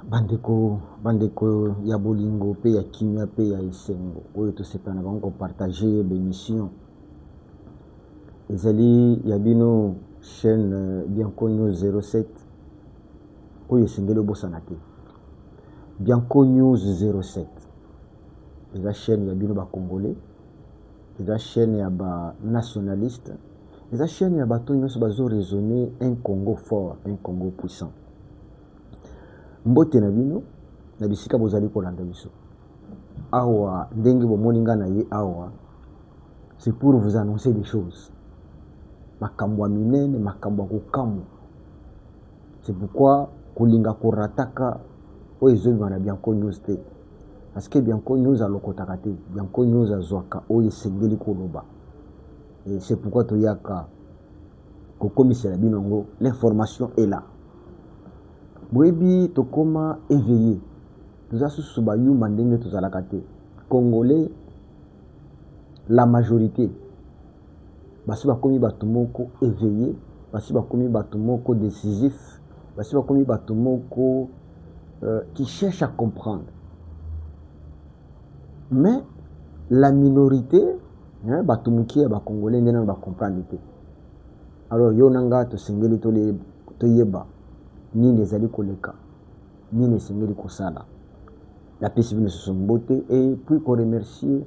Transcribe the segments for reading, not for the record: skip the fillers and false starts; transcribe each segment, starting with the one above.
bandeko ya bolingo pe ya kimia pe ya esengo oyo tosepana bango kopartage bémission ezali ya bino chaîne Bianco News 07 oyo esengeli obosana te. Bianco News 07 eza chaîne ya bino bakongolais, eza chaîne ya banationaliste, eza chaîne ya bato nyonso bazo raisonner un Congo fort, un Congo puissant. Mbote na bino na bisika bozali kolanda biso awa ndenge bomoni nga na ye awa, c'est pour vous annoncer des choses makambo ya minene, makambo ya kokamwa. C'est pourquoi kolinga korataka oyo ezobima na Bianco News te, parce que Bianco News alokotaka te, Bianco News azwaka oyo esengeli koloba. Et c'est pourquoi toyaka kokomisela bino ngo l'information est là. Boyebi tokoma éveillé, toza susu bayuma ndenge tozalaka te. Congolais, la majorité basi bakomi bato moko éveillé, basi bakomi bato moko décisif, basi bakomi bato moko qui cherche à comprendre. Mais la minorité bato mokie ya bakongolais ndena ba comprendre te. Alors yo nanga tosengeli toyeba nini ezali koleka, nini esengeli kosala. La pesi bino susu mbote et puis ko remercier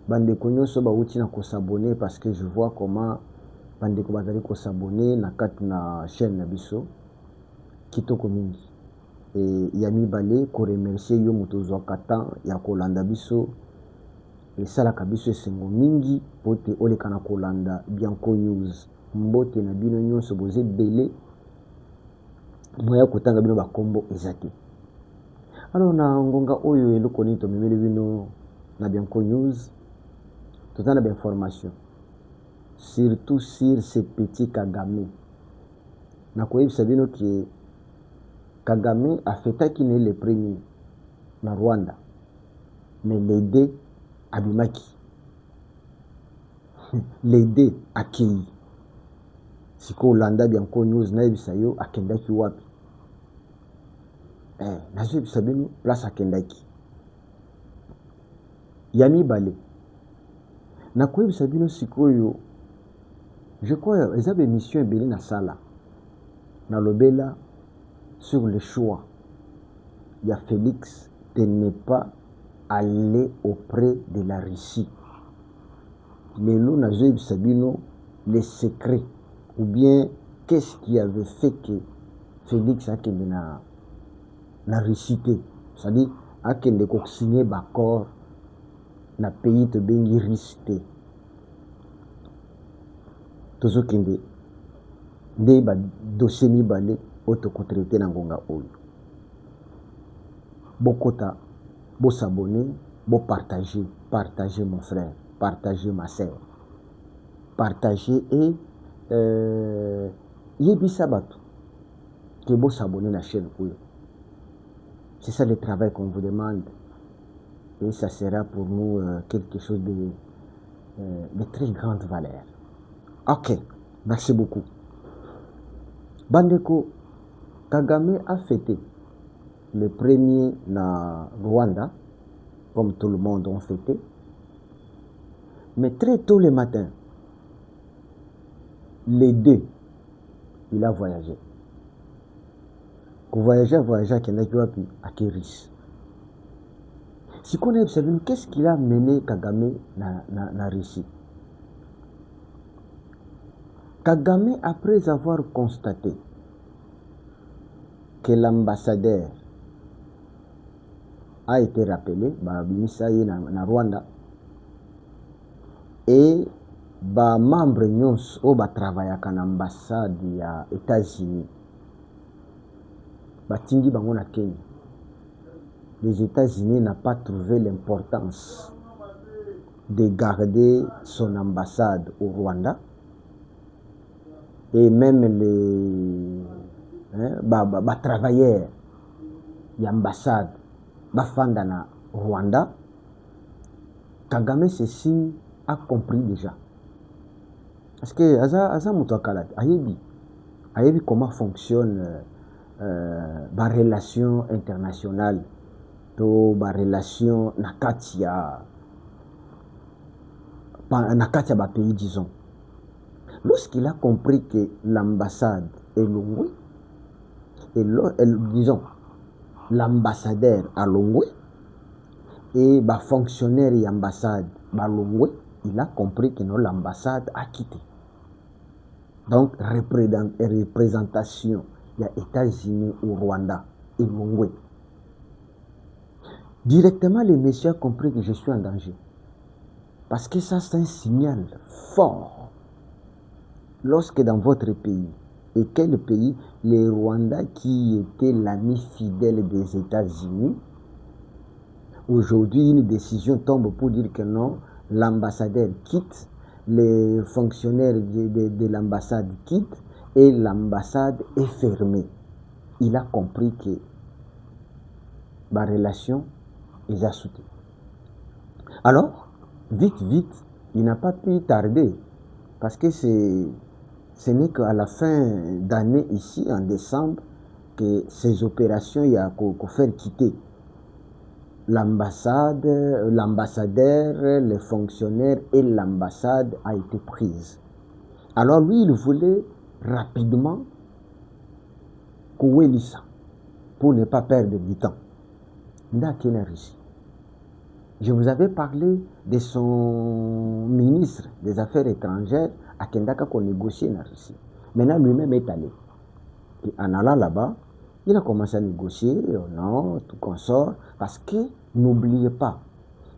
bandeko nyonso bauti na s'abonner, parce que je vois comment bandeko bazali s'abonner na kati na chaîne na biso kitoko mingi. Et yami balé ko remercier yo moto zwaka temps ya kolanda biso et salaka biso esengo mingi pote oleka na kolanda Bianco News. Mbote na bino nyonso boze belé moya kotanga bino bakombo ezate. Alors na ngonga oyo eloko nini tomemeli bino na Bianco News, tozana ba information surtout sur ce petit Kagame. Na koyebisa bino ki Kagame afetaki ne le premier na Rwanda, mais les deux abimaki les deux akei. Siko Olanda Bianco News na yebisa yo akendaki wapi. Nazo yebisa bino place akendaki. Yami balé na koyebisa bino sikoyo, je crois eza ba émission ebele na sala na lobela sur le choix ya Félix de ne pas aller auprès de la Russie. Lelo nazo yebisa bino les secrets ou bien qu'est-ce qui avait fait que Félix a kende na Russie te, c'est-à-dire a kende ko signer d'accord na pays to bengi Russie te. Tozo kende nde ba dossier mibale oto kotraiter na ngonga oyo. Bokota, bo s'abonner, bo partager, partager mon frère, partager ma sœur, partager et yebisa bato que bo s'abonner na chaîne oyo. C'est ça le travail qu'on vous demande et ça sera pour nous quelque chose de très grande valeur. Ok, merci beaucoup. Bandeko, Kagame a fêté le premier na Rwanda, comme tout le monde a fêté. Mais très tôt le matin, les deux, il a voyagé. Voyager à Kéris. Si on a observé, qu'est-ce qu'il a mené Kagame na Russie? Kagame, après avoir constaté que l'ambassadeur a été rappelé, na Rwanda, et ba membre nyons o ba travailler à l'ambassade ya États-Unis, batingi bango na Kenya. Les États-Unis n'ont pas trouvé l'importance de garder son ambassade au Rwanda. Et même les travailleurs de l'ambassade bafanda na Rwanda, Kagame ceci a compris déjà. Parce que aza muto akala ayebi comment fonctionne relation internationale to relation na kati ya pays, disons. Lorsqu'il a compris que l'ambassade est Longwe, disons, l'ambassadeur à Longwe et fonctionnaire et ambassade à Longwe, il a compris que l'ambassade a quitté. Donc, représentation, il y a États-Unis au Rwanda et Longwe. Directement, le monsieur a compris que je suis en danger. Parce que ça, c'est un signal fort. Lorsque dans votre pays, et quel pays? Le Rwanda qui était l'ami fidèle des États-Unis, aujourd'hui, une décision tombe pour dire que non, l'ambassadeur quitte, les fonctionnaires de l'ambassade quittent et l'ambassade est fermée. Il a compris que ma relation est assoutée. Alors, vite, il n'a pas pu tarder parce que ce n'est qu'à la fin d'année ici, en décembre, que ces opérations, il y a qu'à faire quitter l'ambassade, l'ambassadeur, les fonctionnaires et l'ambassade a été prise. Alors lui, il voulait rapidement couer ça pour ne pas perdre du temps. Je vous avais parlé de son ministre des Affaires étrangères à Kendaka qu'on négociait en Russie. Maintenant, lui-même est allé. Et en allant là-bas, il a commencé à négocier, non, tout consort, parce que n'oubliez pas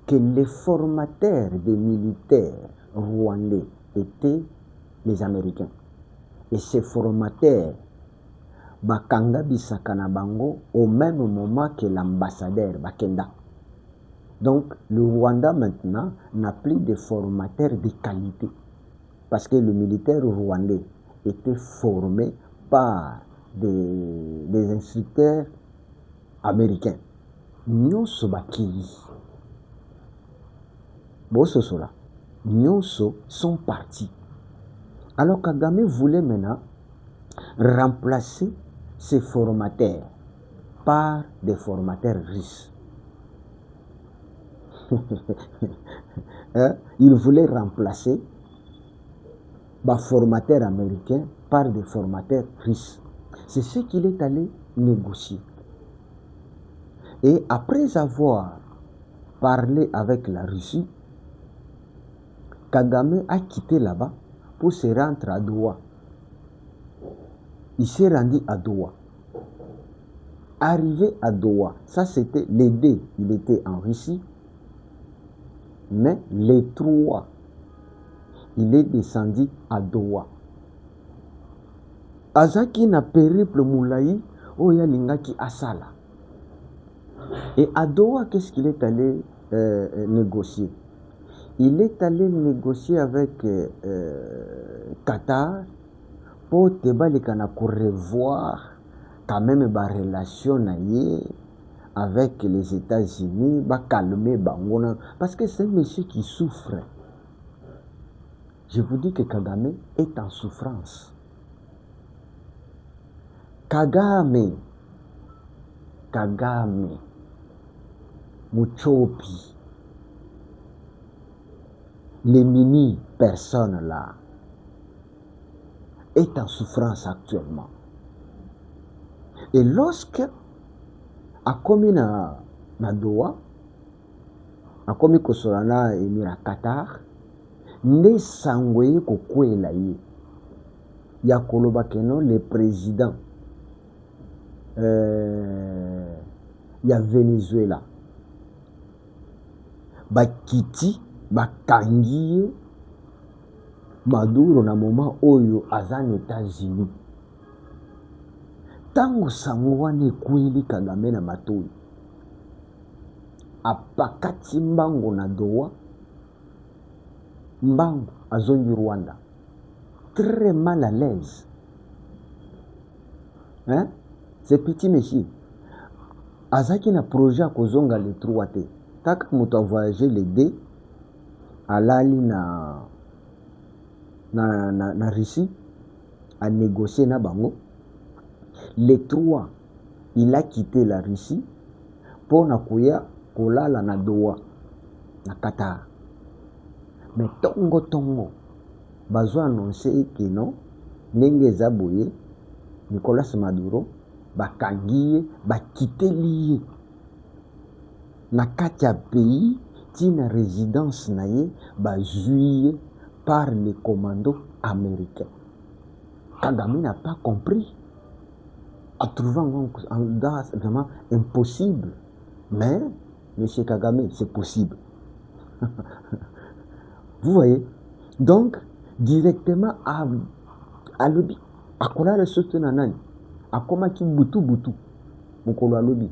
que les formateurs des militaires rwandais étaient les Américains. Et ces formateurs, bakanga bisaka na bango au même moment que l'ambassadeur Bakenda. Donc, le Rwanda maintenant n'a plus de formateurs de qualité. Parce que le militaire rwandais était formé par des instructeurs américains. Nyonso bakili. Bososola. Nyonso sont partis. Alors Kagame voulait maintenant remplacer ces formateurs par des formateurs russes. Il voulait remplacer les formateurs américains par des formateurs russes. C'est ce qu'il est allé négocier. Et après avoir parlé avec la Russie, Kagame a quitté là-bas pour se rendre à Doha. Il s'est rendu à Doha. Arrivé à Doha, ça c'était les deux, il était en Russie, mais les trois, il est descendu à Doha. Azaki na périple moulaï, oya lingaki asala. Et à Doha, qu'est-ce qu'il est allé négocier? Il est allé négocier avec Qatar pour revoir quand même la relation avec les États-Unis, calmer Bangona. Parce que c'est un monsieur qui souffre. Je vous dis que Kagame est en souffrance. Kagame, Muchopi, les mini-personnes là, est en souffrance actuellement. Et lorsque a commis na Doha, a commis Kosolana et Mira Qatar, ne sangweye kokwela ye. Ya koloba keno le président ya Venezuela. Bakiti, bakangiye Maduro na moment oyo azan États-Unis. Tango sangwane kwili Kagame na matoi. Apakati mbango na Doha. Mbango azongi Rwanda. Très mal à l'aise. Hein? Ce petit monsieur. Azaki na projet à kozonga le 3T. Taka moto a voyagé les deux. Alali na Russie. A négocier na bango. Les 3, il a quitté la Russie pour nakuya kolala na Doha, na Qatar. Mais tongo, bazo annoncé que non, ndenge zaboye, Nicolas Maduro, bakangiye, bakite liye. Na kati ya pays, tina résidence naye, bazuye par les commandos américains. Kagame n'a pas compris. En trouvant un gaz vraiment impossible. Mais, M. Kagame, c'est possible. Vous voyez? Donc, directement à lobby. À quoi le soutien nanani? À comment qui butu. Mukolo à lobby.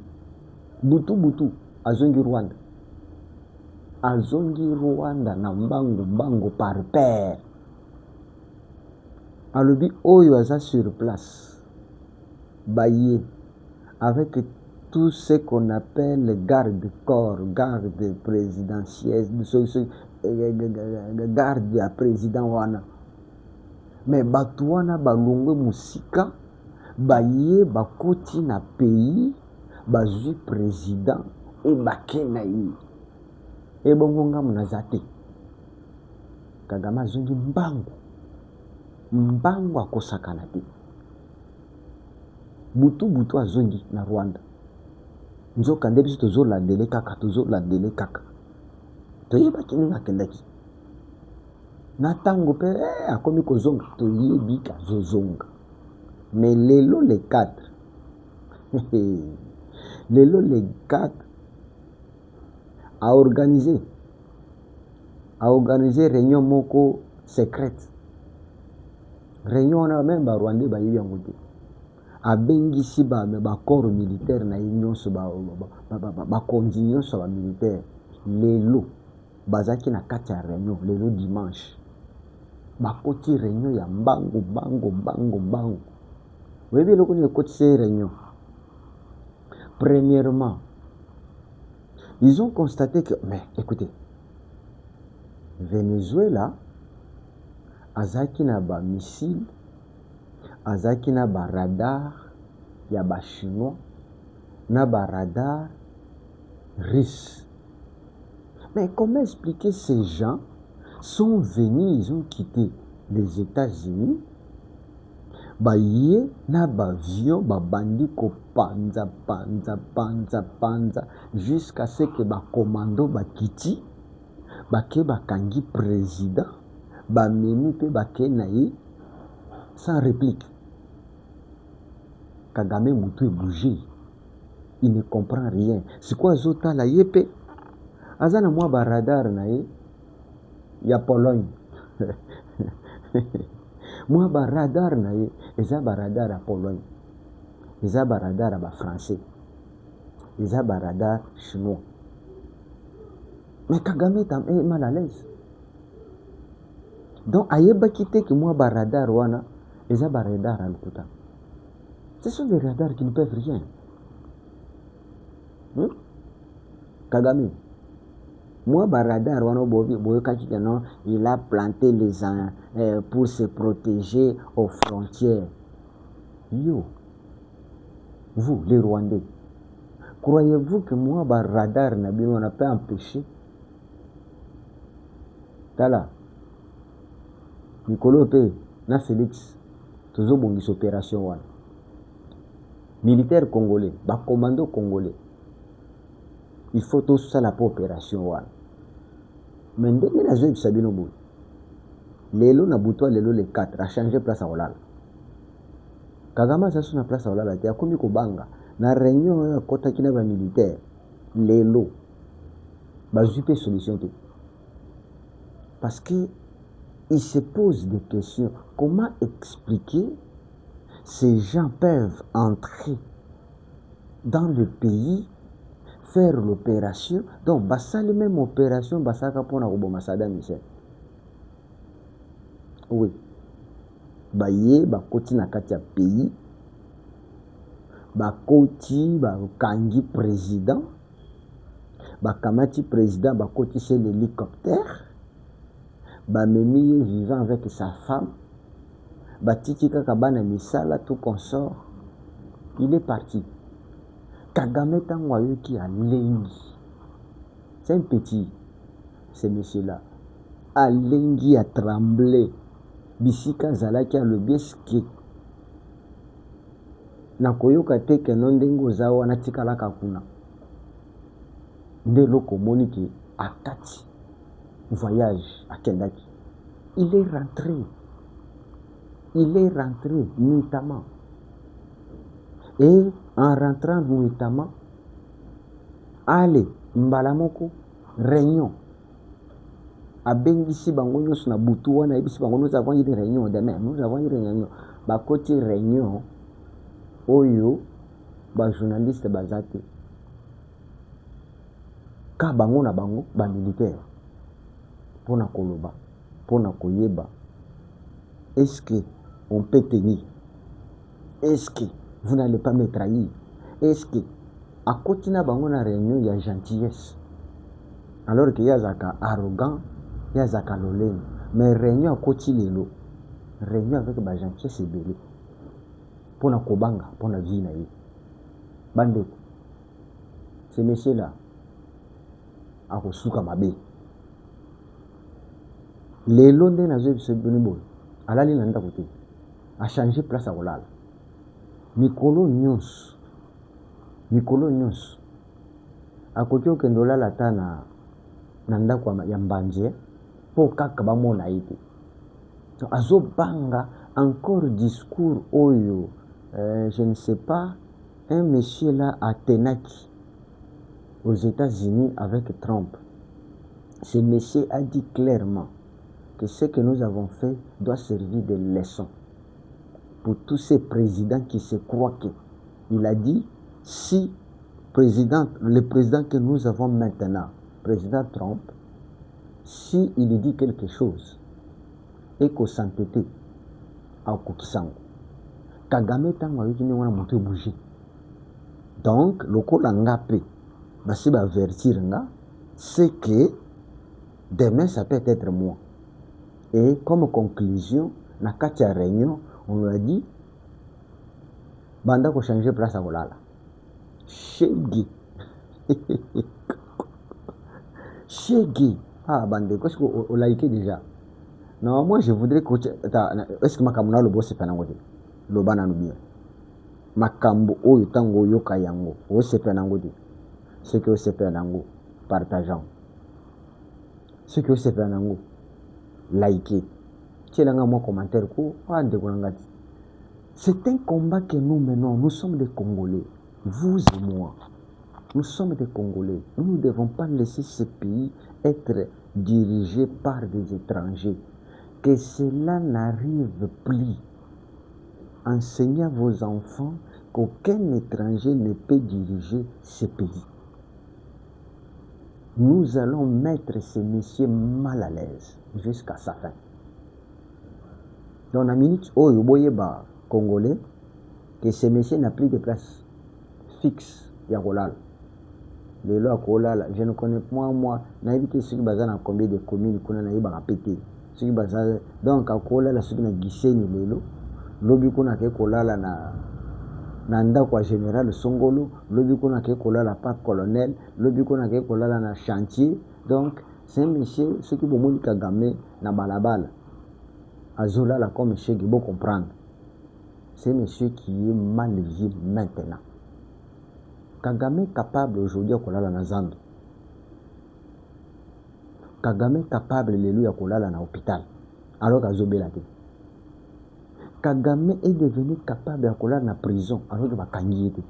Butu. À Zongi Rwanda. À Zongi Rwanda, na bango par paire. À lobby, oyo sur place. Baillé, avec tout ce qu'on appelle garde-corps, garde présidentielle, garde à président wana. Mais batuana balongwe musika, baye bakoti na pays, bazui président et bakenaï. Et bongonga munazate. Kagama zongi mbangu akosakana te. Butu azongi na Rwanda. Nzoka nde biso tozolandele kaka. Toyeba kininga kendaki. Na tango pe akomi kozonga toyebi kazozonga. Mais lelo les 4. Lelo les 4 a organisé réunion moko secrète. Réunion na même ba Rwanda ba yebi yango te. Abengisi ba corps militaire na nyonso ba condition so ba militaire lelo bazaki na kati ya réunion lelo dimanche bakoti réunion ya bango webi loko ni koti ces réunion. Premièrement, ils ont constaté que mais écoutez, Venezuela azaki na ba missile, azaki na ba radar ya ba chinois, na ba radar russe. Mais comment expliquer ces gens sont venus, ils ont quitté les États-Unis, baye na ba avion ba bandi ko panza jusqu'à ce que ba commando ba kiti bake bakangi président ba memi pe bake naï sans réplique. Kagame mutu est bougé. Il ne comprend rien. C'est quoi zota la yepe? Azana moi ba radar naï ya Pologne. Moi ba radar naï eza ba radar à Pologne. Eza ba radar à français. Eza ba radar chinois. Mais Kagame est mal à l'aise. Donc ayeba kite que moi ba radar wana eza ba radar à l'kuta. Ce sont des radars qui ne peuvent rien. Kagame. Moi, Baradar, il a planté les ans pour se protéger aux frontières. Yo, vous, les Rwandais, croyez-vous que moi, Baradar, on n'a pas empêché? Tala, Nicolo P, na Félix, toujours bon opération wana. Militaire congolais, commando congolais. Il faut tout ça la opération wana. Mais ndenge na zoe bisabino boy. Lelo na buto lelo les 4 a changé place à Olala. Kagama ça sur na place à Olala te akomi ko banga na réunion ya kota kina ba militaire. Lelo bazupe solution tout. Parce que il se pose des questions. Comment expliquer ces gens peuvent entrer dans le pays, faire l'opération, donc basa la même opération basaka pona koboma Saddam Hussein. Oui, baye bakoti na kati ya pays, bakoti bakangi président, bakamati président bakoti c'est l'hélicoptère, bamemi vivant avec sa femme, batiki kaka bana misala tout consort, Il est parti. Kagame Tangwayo qui a lengi. C'est un petit, ce monsieur-là. A lengi a tremblé. Bisika Zalaki a le biesque. Nakoyoka te ke nondengo zawa na tikala kakuna. Nde loko moniki akati voyage à Kendaki. Il est rentré. Il est rentré nuitamment. Et en rentrant nuitamment, allez, Mbalamoko, réunion. À Bengisi Bangonyo na Boutouana, nous avons eu des réunions demain. Nous avons eu des réunions. Côté réunion, Oyo, journaliste Bazate. Ka bango na bango, militaire. Pour na koloba, pour na koyeba. Est-ce que on peut tenir? Est-ce que vous n'allez pas me trahir? Est-ce que à côté na bango na réunion il y a gentillesse? Alors qu'il y a zaka arrogant, il y a zaka lolé. Mais réunion à côté lelo, réunion avec ba gentillesse c'est belé. Pour na kobanga, pour na vie na yi. Bande, ces messieurs là, à kosuka mabe. Les Londres na zo se bonibol. Alali na ndakote. A changé place à Olala. Mikolo nyons. A côté au kendola la tana na ndako ya mbanje po kaka ba mona ite. So azo banga encore discours oyo je ne sais pas un monsieur là à Tenaki aux États-Unis avec Trump. Ce monsieur a dit clairement que ce que nous avons fait doit servir de leçon pour tous ces présidents qui se croient que. Il a dit, si le président que nous avons maintenant, président Trump, si il dit quelque chose et qu'on s'entête à Kokisango, Kagame Tangwa yutini wana monte bouger. Donc, le Kolangapé, basi ba avertir nga, c'est que demain ça peut être moi. Et comme conclusion, na katia réunion, on lui a dit, banda ko changer place à Olala. Shegi. Shegi. Ah, bande, qu'est-ce qu'on l'a liké déjà? Non, moi je voudrais que. Est-ce que Makamuna le boss c'est penangote? Le banano bien. Makambo, oyo tango yoka yango. O c'est penangote. Ce que c'est penango, partageant. Ce que c'est penango. Liker. C'est un commentaire. C'est un combat que nous menons. Nous sommes des Congolais. Vous et moi. Nous sommes des Congolais. Nous ne devons pas laisser ce pays être dirigé par des étrangers. Que cela n'arrive plus. Enseignez à vos enfants qu'aucun étranger ne peut diriger ce pays. Nous allons mettre ce monsieur mal à l'aise jusqu'à sa fin. Dans la minute où Yoboyeba Congolais, que ce monsieur n'a plus de place fixe, il y a Rolal. Les lois Rolal, je ne connais pas moi, n'a évité ceux qui basent dans combien de communes qu'on a eu à péter. Ceux qui basent donc à Rolal, ceux qui n'ont guissé ni les lots, l'objet qu'on a fait Rolal na ndako général Songolo, l'objet qu'on a fait Rolal à pas colonel, l'objet qu'on a fait Rolal na chantier. Donc, c'est un monsieur, ceux qui vont Kagame na balabala. Azola là comme monsieur qui veut comprendre. C'est un monsieur qui est mal vu maintenant. Kagame est capable aujourd'hui à Kolala na Zando. Kagame est capable de lui à Kolala na hôpital. Alors qu'Azobela te. Kagame est devenu capable à Kolala na prison. Alors qu'il va kangier te.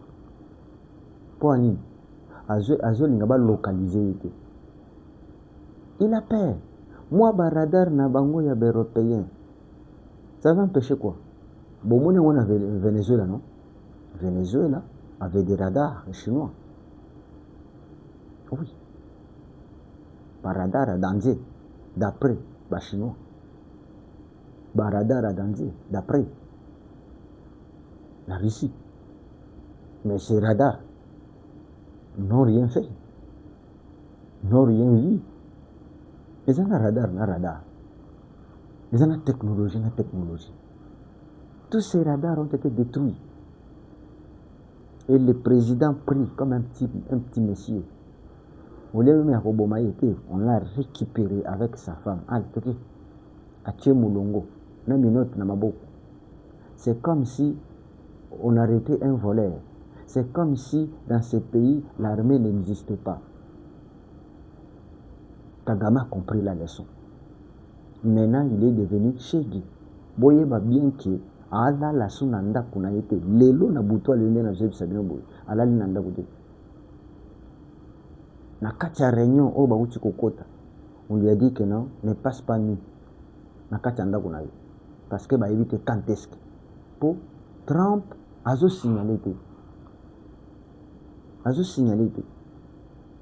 Pour Annie. Azol n'a pas localisé te. Il a peur. Moi, baradar na bango ya européen. Ça va empêcher quoi? Bon, on a Venezuela, non? Venezuela avait des radars chinois. Oui. Par radar à Danzé, d'après les Chinois. Par radar à Danzé, d'après la Russie. Mais ces radars n'ont rien fait. N'ont rien vu. Ils ont un radar. Ils ont la technologie. Tous ces radars ont été détruits. Et le président prit comme un petit monsieur. On l'a récupéré avec sa femme. C'est comme si on arrêtait un voleur. C'est comme si dans ce pays, l'armée n'existait pas. Kagame a compris la leçon. Maintenant, il est devenu Chegi. Boye ba bien que ala la sunanda kuna yete lelo na butwa lende na jebi sabino boye ala linanda kude na kati ya réunion o ba uchi kokota on lui a dit que non ne passe pas nuit na kati ya ndako na ye parce que ba évite quand est-ce pour Trump azo signaler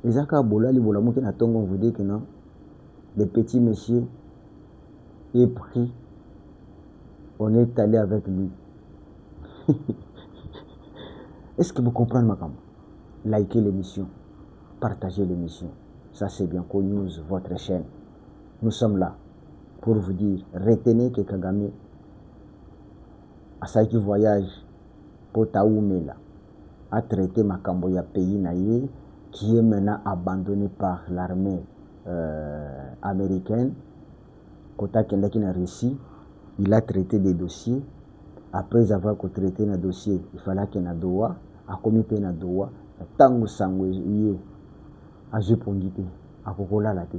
ezaka bolali bolamuki na tongo vous dit que non le petit monsieur est pris. On est allé avec lui. Est-ce que vous comprenez ma caméra? Likez l'émission, partagez l'émission. Ça c'est bien connu, votre chaîne. Nous sommes là pour vous dire, retenez que Kagame a ça qui voyage pour Taoumela a traité Makamboya pays naïe qui est maintenant abandonné par l'armée américaine. Kota Kendaki na Russie. Il a traité des dossiers. Après avoir traité un dossier, il fallait qu'il y ait un doigt. A commis un doigt. Tango sangwe a jepongité. A kokola la te.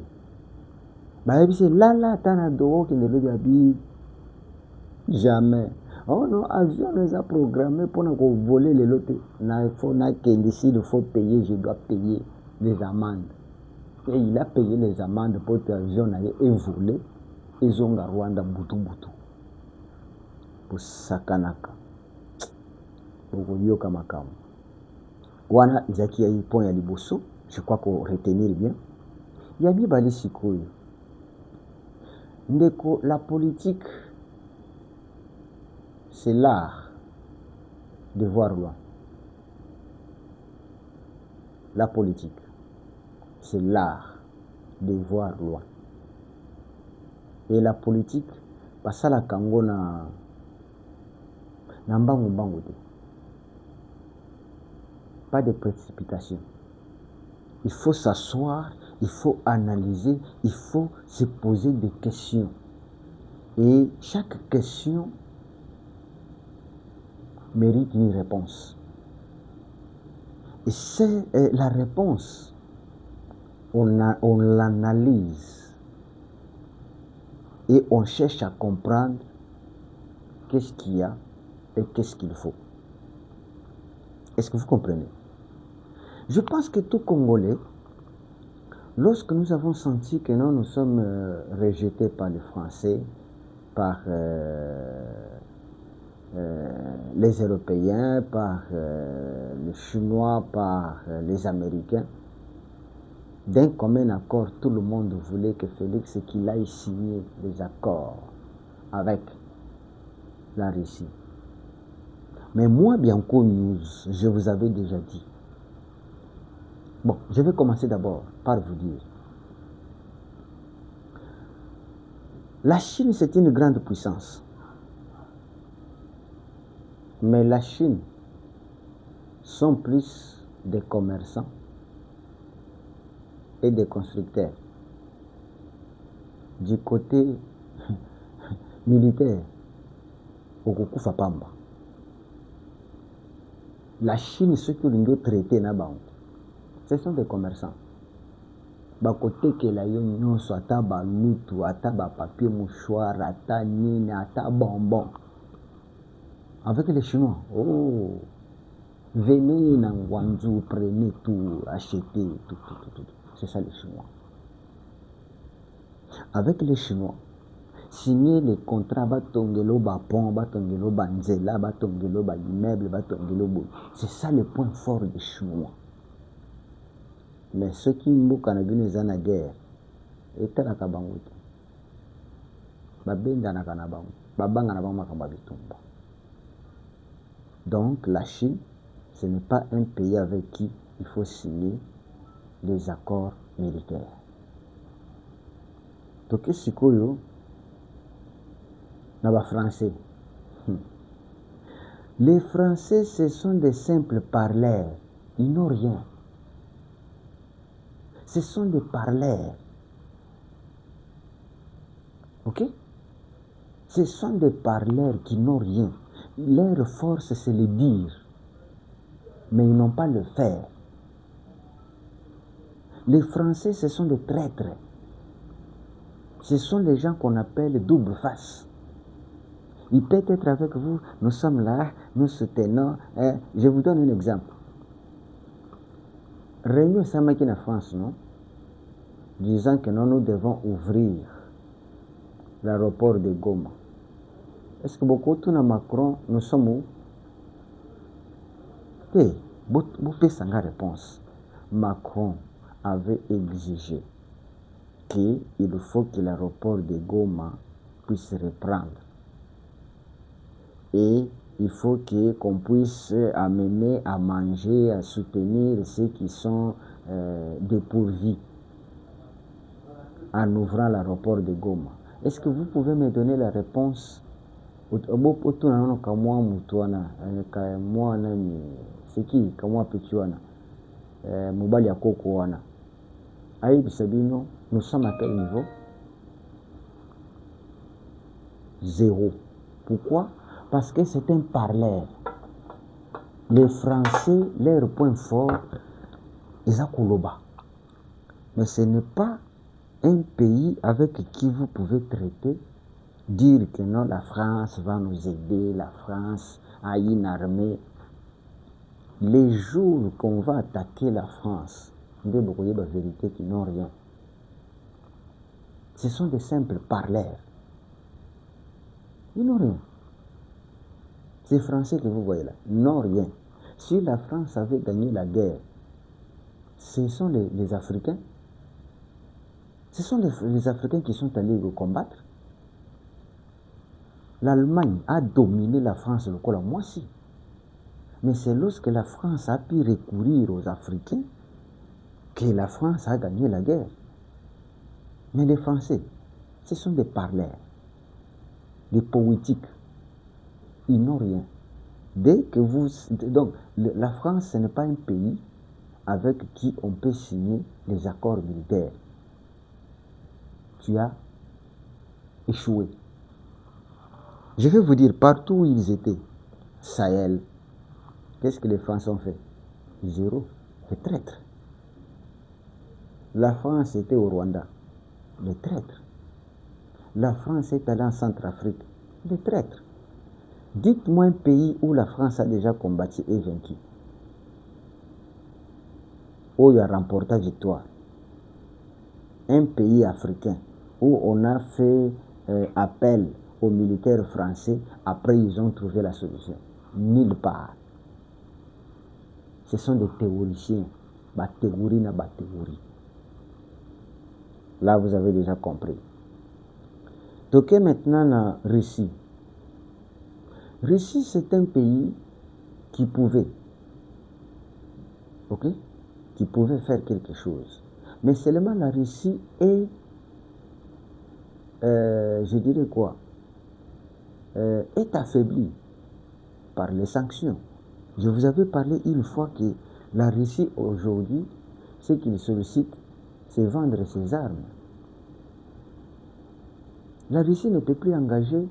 Bah c'est là t'as un doigt qui ne le dit jamais. Oh non, avion les a programmés pour nous voler les lots. Il faut payer, je dois payer les amendes. Et il a payé les amendes pour que l'avion ait volé. Ils ont Rwanda Boutou. Pour Sakanaka. Pour Yoka Makamu. Wana Izaki a eu point à Liboso. Je crois qu'on retenir bien. Il y a bien Bali Sikoyo. Ndeko, la politique, c'est l'art de voir loin. La politique, c'est l'art de voir loin. Et la politique, parce que la Kango na pas de précipitation. Il faut s'asseoir, il faut analyser, il faut se poser des questions. Et chaque question mérite une réponse. Et c'est la réponse, on l'analyse et on cherche à comprendre qu'est-ce qu'il y a et qu'est-ce qu'il faut. Est-ce que vous comprenez? Je pense que tout Congolais, lorsque nous avons senti que nous sommes rejetés par les Français, par les Européens, par les Chinois, par les Américains, d'un commun accord, tout le monde voulait que Félix qu'il aille signer des accords avec la Russie. Mais moi, bien connu, je vous avais déjà dit. Bon, je vais commencer d'abord par vous dire. La Chine, c'est une grande puissance. Mais la Chine sont plus des commerçants et des constructeurs. Du côté militaire, au Kukufa Pamba. La Chine, ceux qui ont traité là-bas, ce sont des commerçants. Côté que la union soit ata balutu, ata papier mouchoir, ata nini, ata bonbon. Avec les Chinois, oh, venez dans Guangzhou, prenez tout, achetez tout. C'est ça les Chinois. Avec les Chinois, signer les contrats, batongelo, pont, batongelo, nzela, batongelo, immeuble, batongelo, c'est ça le point fort des Chinois. Mais ceux qui m'ont canadien dans la guerre, et t'as la kabangote. Babenda na kanabang, babanga na bang makababitumba. Donc la Chine, ce n'est pas un pays avec qui il faut signer des accords militaires. Donc sikoyo na ba français. Les Français, ce sont des simples parleurs. Ils n'ont rien. Ce sont des parleurs. Ok? Ce sont des parleurs qui n'ont rien. Leur force, c'est le dire. Mais ils n'ont pas le faire. Les Français, ce sont des traîtres. Ce sont les gens qu'on appelle double face. Il peut être avec vous, nous sommes là, nous soutenons. Je vous donne un exemple. Réunion Samaki en France, non? Disant que nous devons ouvrir l'aéroport de Goma. Est-ce que beaucoup de Macron, nous sommes où? Vous pouvez sans réponse. Macron avait exigé qu'il faut que l'aéroport de Goma puisse reprendre. Et il faut qu'on puisse amener à manger, à soutenir ceux qui sont dépourvus en ouvrant l'aéroport de Goma. Est-ce que vous pouvez me donner la réponse? C'est qui? Comment peux-tu wana? Mobali ya koko wana. Aïe Sabino, nous sommes à quel niveau? 0. Pourquoi? Parce que c'est un parleur. Les Français, leur point fort, ils ont Koloba. Mais ce n'est pas un pays avec qui vous pouvez traiter, dire que non, la France va nous aider, la France a une armée. Les jours qu'on va attaquer la France, des brouillés de vérité qui n'ont rien. Ce sont des simples parleurs. Ils n'ont rien. Ces Français que vous voyez là, n'ont rien. Si la France avait gagné la guerre, ce sont les Africains. Ce sont les Africains qui sont allés le combattre. L'Allemagne a dominé la France le coup, moi aussi. Mais c'est lorsque la France a pu recourir aux Africains que la France a gagné la guerre. Mais les Français, ce sont des parleurs, des politiques. Ils n'ont rien. Dès que vous... Donc, la France, ce n'est pas un pays avec qui on peut signer les accords militaires. Tu as échoué. Je vais vous dire, partout où ils étaient, Sahel, qu'est-ce que les Français ont fait? 0. Les traîtres. La France était au Rwanda. Les traîtres. La France est allée en Centrafrique. Les traîtres. Dites-moi un pays où la France a déjà combattu et vaincu. Où il a remporté victoire. Un pays africain où on a fait appel aux militaires français, après ils ont trouvé la solution. Nulle part. Ce sont des théoriciens. Théorie na théorie. Là, vous avez déjà compris. Donc maintenant, la Russie. Russie, c'est un pays qui pouvait, qui pouvait faire quelque chose. Mais seulement la Russie est, je dirais quoi, est affaiblie par les sanctions. Je vous avais parlé une fois que la Russie aujourd'hui, ce qu'il sollicite, c'est vendre ses armes. La Russie ne peut plus engager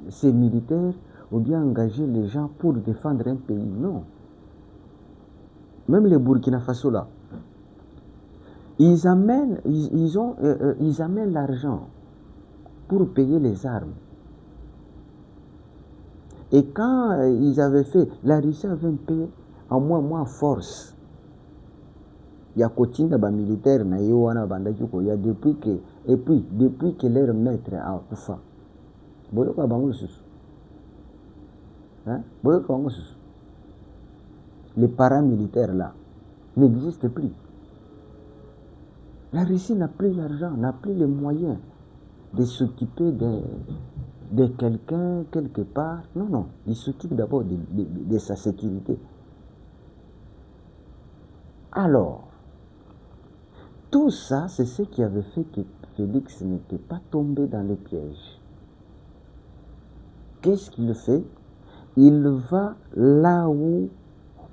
ses militaires ou bien engager les gens pour défendre un pays. Non. Même les Burkina Faso là, ils amènent l'argent pour payer les armes. Et quand ils avaient fait, la Russie avait un peu en moins force. Il y a coaching de militaire na yoana bandaki ko ya depuis que leur maître a kufa. Boyo ka bango susu. Boyo ka bango susu. Les paramilitaires là n'existent plus. La Russie n'a plus l'argent, n'a plus les moyens de s'occuper de quelqu'un quelque part. Non, il s'occupe d'abord de sa sécurité. Alors, tout ça, c'est ce qui avait fait que Félix n'était pas tombé dans le piège. Qu'est-ce qu'il fait? il va là où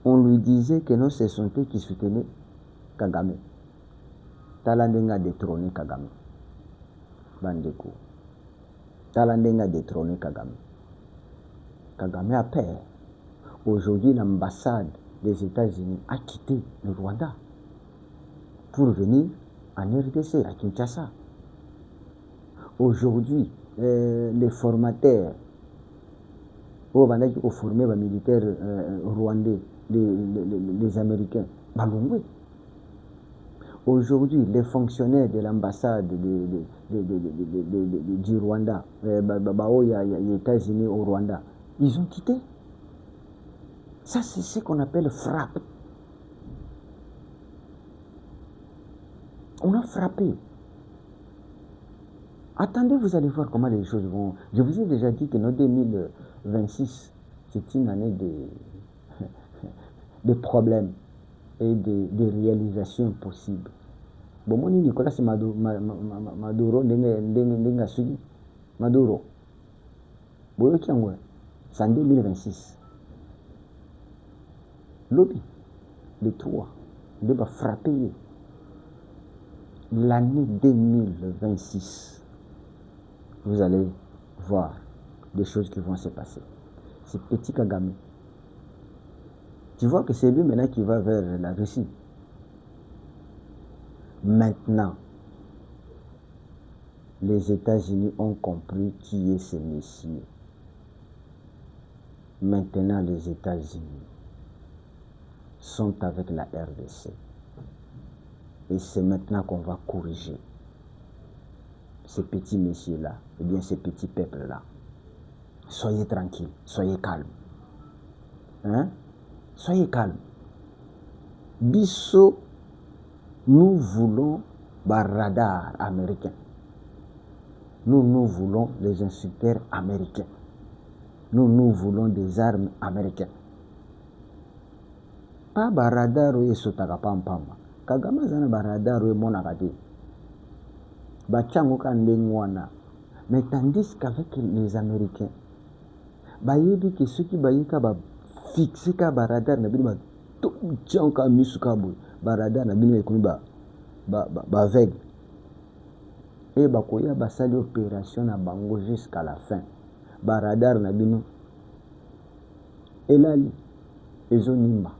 on lui disait que non, c'est son qui soutenait Kagame. Talandenga détrôné Kagame. Bandeko. Talandenga détrôné Kagame. Kagame a peur. Aujourd'hui, l'ambassade des États-Unis a quitté le Rwanda pour venir en RDC, à Kinshasa. Aujourd'hui, les formateurs, au Rwanda qui ont formé les militaires rwandais, les Américains, Balongwe. Aujourd'hui, les fonctionnaires de l'ambassade du Rwanda, les États-Unis au Rwanda, ils ont quitté. Ça, c'est ce qu'on appelle frappe. On a frappé. Attendez, vous allez voir comment les choses vont. Je vous ai déjà dit que notre 2026, c'est une année de problèmes et de réalisations possibles. Bon, mon Nicolas, c'est Maduro, Maduro. Bon, c'est en 2026. Lobby, le 3, il va frapper l'année 2026. Vous allez voir des choses qui vont se passer. C'est petit Kagame. Tu vois que c'est lui maintenant qui va vers la Russie. Maintenant, les États-Unis ont compris qui est ce monsieur. Maintenant, les États-Unis sont avec la RDC. Et c'est maintenant qu'on va corriger ces petits messieurs-là, et bien ces petits peuples-là. Soyez tranquilles, soyez calmes. Hein? Soyez calmes. Bisso, nous voulons un radar américain. Nous voulons des instructeurs américains. Nous voulons des armes américaines. Pas un radar ou sotaka pampama. Kagame zana un radar ou monakate. Bachango kandengwana. Mais tandis qu'avec les Américains, bayebi que ceux qui bayika ba fixer ka radar na bino ba to tchanka misukabu radar na bino ekomi ba aveugle. Et bakoya basali opération na bango jusqu'à la fin. Radar na bino elali ezonimba.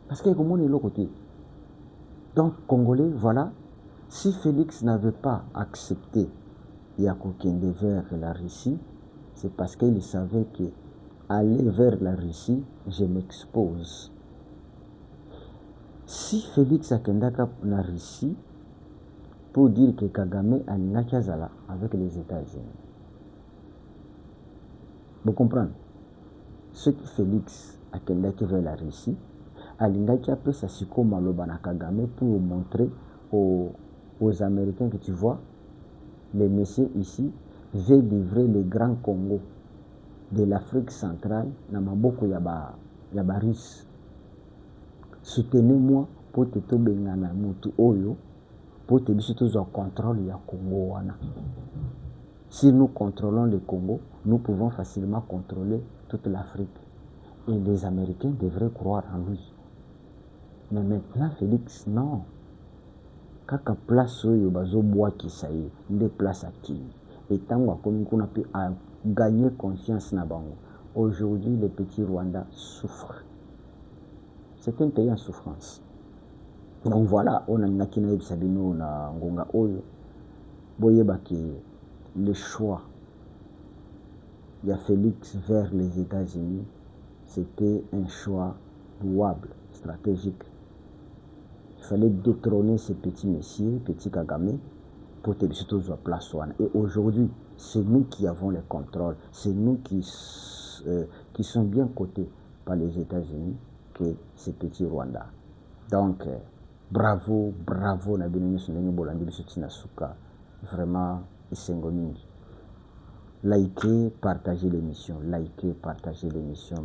Parce que comment est l'autre côté. Donc Congolais, voilà. Si Félix n'avait pas accepté Yakokende vers la Russie, c'est parce qu'il savait que aller vers la Russie, je m'expose. Si Félix Akendaka na Russie, pour dire que Kagame a Nakazala avec les États-Unis. Vous comprenez? Ce que Félix Akendaka vers la Russie, Alingaki a pris sa Maloba na Kagame pour montrer aux Américains que tu vois, les messieurs ici veulent livrer le Grand Congo de l'Afrique centrale na maboko yaba russe. Soutenez-moi pour te tobengana mutu oyo pour te biso au contrôle ya Congo wana. Si nous contrôlons le Congo, nous pouvons facilement contrôler toute l'Afrique. Et les Américains devraient croire en lui. Mais maintenant, Félix, non. Kaka place oyo bazoboa kisaye, nde place à qui. Et tant qu'on a pu gagner confiance na bango. Aujourd'hui, le petit Rwanda souffre. C'est un pays en souffrance. Donc voilà, on a nakina ibsabino na ngonga oyo. Boyeba que le choix il y a Félix vers les États-Unis, c'était un choix louable, stratégique. Il fallait détrôner ces petits messieurs, petits Kagame, pour te laisser toujours place. Et aujourd'hui, c'est nous qui avons le contrôle, c'est nous qui sont bien cotés par les États-Unis que ces petits Rwanda. Donc, bravo, bravo, vraiment, Likez, partagez l'émission, likez, partagez l'émission.